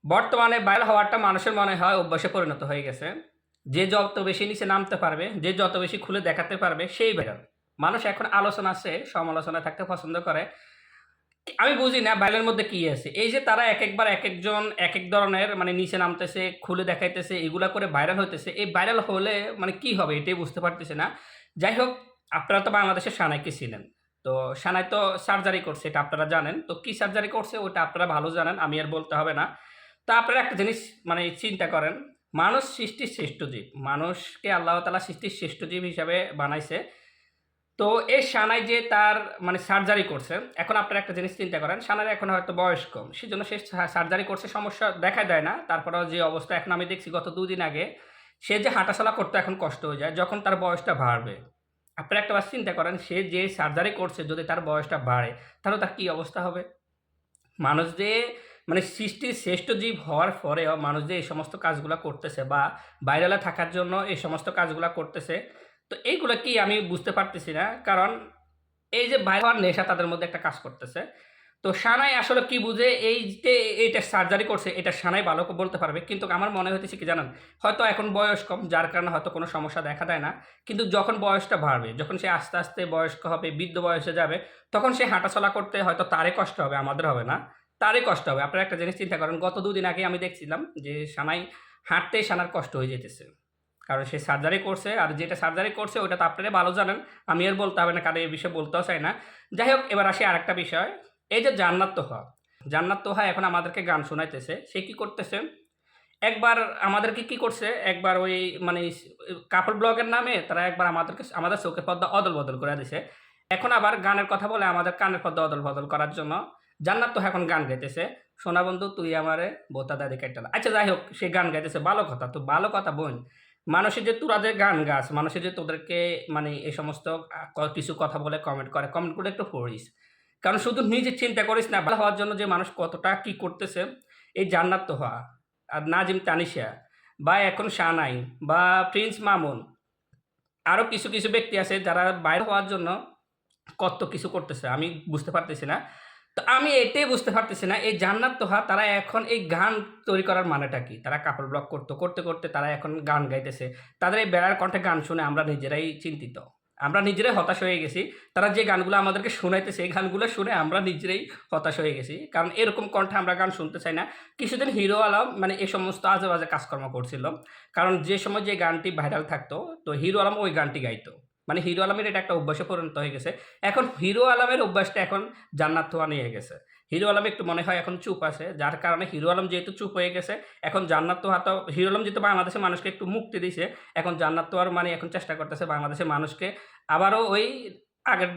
বর্তমানে ভাইরাল হওয়াটা মানুষের মনে হয় অভ্যাসে পরিণত হয়ে গেছে। যে যত বেশি নিচে নামতে পারবে, যে যত বেশি খুলে দেখাতে পারবে সেই ভাইরাল। মানুষ এখন আলোচনা আছে, সমালোচনায় থাকতে পছন্দ করে। আমি বুঝি না ভাইরালের মধ্যে কি আছে? এই যে তারা একেকবার একেকজন একেক ধরনের মানে নিচে নামতেছে, খুলে দেখাইতেছে, এগুলা করে ভাইরাল হইতেছে। এই ভাইরাল হলে মানে কি হবে এটাই বুঝতে পারতেছি না। যাই হোক, আপনারা তো বাংলাদেশের সানাইকে চিনেন। তো সানাই তো সার্জারি করছে, এটা আপনারা জানেন। তো কি সার্জারি করছে ওটা আপনারা ভালো জানেন, আমি আর বলতে হবে না। তো আপনারা একটা জিনিস মানে চিন্তা করেন, মানুষ সৃষ্টির শ্রেষ্ঠ জীব। মানুষকে আল্লাহ তাআলা সৃষ্টির শ্রেষ্ঠ জীব হিসাবে বানাইছে। তো এই সানাই যে তার মানে সার্জারি করছে, এখন আপনারা একটা জিনিস চিন্তা করেন, সানাইর এখন হয়তো বয়স কম। সেজন্য সে সার্জারি করছে, সমস্যা দেখা দেয় না। তারপরেও যে অবস্থা এখন আমি দেখছি গত ২ দিন আগে, সে যে হাঁটাচলা করতে এখন কষ্ট হয়ে যায় যখন তার বয়সটা বাড়বে। আপনারা একটা বার চিন্তা করেন, সে যে সার্জারি করছে যদি তার বয়সটা বাড়ে, তাহলে তার কি অবস্থা হবে? মানুষ যে মানে সৃষ্টির শ্রেষ্ঠ জীব হওয়ার পরেও মানুষ যে এই সমস্ত কাজগুলা করতেছে বা ভাইরালে থাকার জন্য এই সমস্ত কাজগুলা করতেছে, তো এইগুলা কি আমি বুঝতে পারতেছি না। কারণ এই যে ভাইরাল হওয়ার নেশা তাদের মধ্যে একটা কাজ করতেছে। তো সানাই আসলে কি বুঝে এই যে এইটা সার্জারি করছে, এটা সানাই ভালো বলতে পারবে। কিন্তু আমার মনে হইতেছে কি জানেন? হয়তো এখন বয়স কম, যার কারণে হয়তো কোনো সমস্যা দেখা দেয় না। কিন্তু যখন বয়সটা বাড়বে, যখন সে আস্তে, আস্তে বয়স্ক হবে, বৃদ্ধ বয়সে যাবে, তখন সে হাঁটাচলা করতে হয়তো তারই কষ্ট হবে, আমাদের হবে না। তারই কষ্ট হবে। আপনারা একটা জিনিস চিন্তা করেন, গত ২ দিন আগে আমি দেখছিলাম যে সানাই হাঁটতেই সানার কষ্ট হয়ে যাইতেছে। কারণ সে সার্জারি করছে, আর যেটা সার্জারি করছে ওটা তো আপনারা ভালো জানেন। আমি আর বলতে হবে না, কারণ এই বিষয়ে বলতেও চাই না। যাই হোক, এবার আসি আরেকটা বিষয়। এই যে জান্নাত তোহা, জান্নাত তোহা এখন আমাদেরকে গান শোনাইতেছে। সে কি করতেছে? একবার আমাদেরকে কি করছে? একবার ওই মানে কাপল ব্লগের নামে তারা একবার আমাদের চোখের পর্দা অদল-বদল করে দিছে। এখন আবার গানের কথা বলে আমাদের কানের পর্দা অদল-বদল করার জন্য জান্নাত তোহা এখন গান গাইতেছে। "সোনা বন্ধু তুই আমারে বোতা দাদি কাইট্টা লা।" আচ্ছা যাই হোক, সে গান গাইতেছে, ভালো কথা। তো ভালো কথা বোন, মানুষের যে তোরা যে গান গাস, মানুষের যে তোদেরকে মানে এই সমস্ত কিছু কথা বলে কমেন্ট করে, কমেন্ট গুলো একটু পড়িস। কারণ শুধু নিজে চিন্তা করিস না, ভালো হওয়ার জন্য যে মানুষ কতটা কি করতেছে। এই জান্নাত তোহা, আর নাজিম তানিশা বা এখন শাহনাই বা প্রিন্স মামুন, আরো কিছু, কিছু ব্যক্তি আছে যারা বাইরে হওয়ার জন্য কত কিছু করতেছে। আমি বুঝতে পারতেছি না। তো আমি এটাই বুঝতে পারতেছি না, এই জান্নাত তোহা তারা এখন এই গান তৈরি করার মানেটা কি? তারা কাপল ব্লগ করতে, করতে তারা এখন গান গাইতেছে। তাদের এই বেড়ার কণ্ঠে গান শুনে আমরা নিজেরাই চিন্তিত। আমরা নিজেরাই হতাশ হয়ে গেছি। তারা যে গানগুলো আমাদেরকে শোনাইতেছে, এই গানগুলো শুনে আমরা নিজেরাই হতাশ হয়ে গেছি। কারণ এরকম কণ্ঠে আমরা গান শুনতে চাই না। কিছুদিন হিরো আলম মানে এই সমস্ত আজে-বাজে কাজকর্ম করছিল। কারণ যে সময় যে গানটি ভাইরাল থাকতো, তো হিরো আলম ওই গানটি গাইতো। মানে হিরো আলমের এটা একটা অভ্যাসে পরিণত হয়ে গেছে। এখন হিরো আলমের অভ্যাসটা এখন জান্নাত তোহা নিয়ে গেছে। হিরো আলম একটু মনে হয় এখন চুপ আছে। যার কারণে হিরো আলম যেহেতু চুপ হয়ে গেছে, এখন জান্নাত তোহা তো হিরো আলম যেহেতু বাংলাদেশের মানুষকে একটু মুক্তি দিছে, এখন জান্নাত তোহার মানে এখন চেষ্টা করতেছে বাংলাদেশের মানুষকে আবারও ওই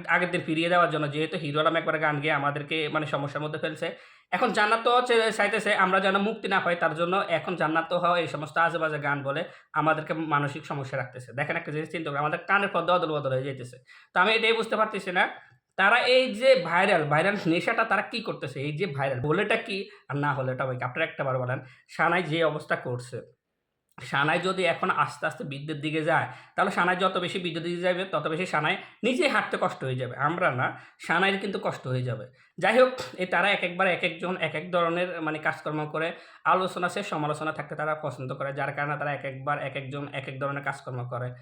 আগের দিন ফিরিয়ে দেওয়ার জন্য। যেহেতু হিরো আলম একবার গান গেয়ে আমাদেরকে মানে সমস্যার মধ্যে ফেলছে। এখন জান্নাত তোহা চাইতেছে আমরা যেন মুক্তি না পাই, তার জন্য এখন জান্নাত তোহা এই সমস্ত আজে-বাজে গান বলে আমাদেরকে মানসিক সমস্যায় রাখতেছে। দেখেন একটা জিনিস চিন্তা করেন, আমাদের কানের পর্দা অদল-বদল হয়ে যাইতেছে। তো আমি এটাই বুঝতে পারতেছি না, তারা এই যে ভাইরাল নেশাটা তারা কি করতেছে? এই যে ভাইরাল হলেটা কি আর না হলেটা কি? আপনারা একটাবার বলেন। সানাই যে অবস্থা করছে, সানাই যদি এখন আস্তে, আস্তে বৃদ্ধির দিকে যায়, তাহলে সানাই যত বেশি বৃদ্ধির দিকে যাবে, তত বেশি সানাই নিজেই হাঁটতে কষ্ট হয়ে যাবে। আমরা না, সানাইয়ের কিন্তু কষ্ট হয়ে যাবে। যাই হোক, এই তারা একেকবার একেকজন একেক ধরনের মানে কাজকর্ম করে, আলোচনা শেষ সমালোচনা থাকতে তারা পছন্দ করে। যার কারণে তারা একেকবার একেকজন একেক ধরনের কাজকর্ম করে।